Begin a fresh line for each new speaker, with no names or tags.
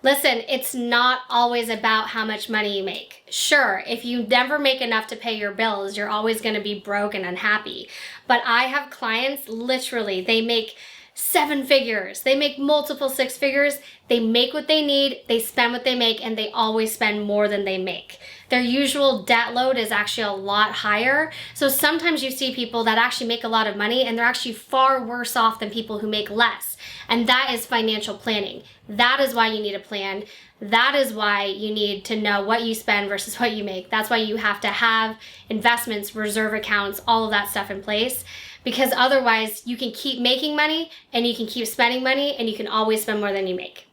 Listen, it's not always about how much money you make. Sure, if you never make enough to pay your bills, you're always going to be broke and unhappy. But I have clients, literally, they make 7 figures. They make multiple 6 figures. They make what they need, they spend what they make, and they always spend more than they make. Their usual debt load is actually a lot higher. So sometimes you see people that actually make a lot of money and they're actually far worse off than people who make less. And that is financial planning. That is why you need a plan. That is why you need to know what you spend versus what you make. That's why you have to have investments, reserve accounts, all of that stuff in place. Because otherwise you can keep making money and you can keep spending money and you can always spend more than you make.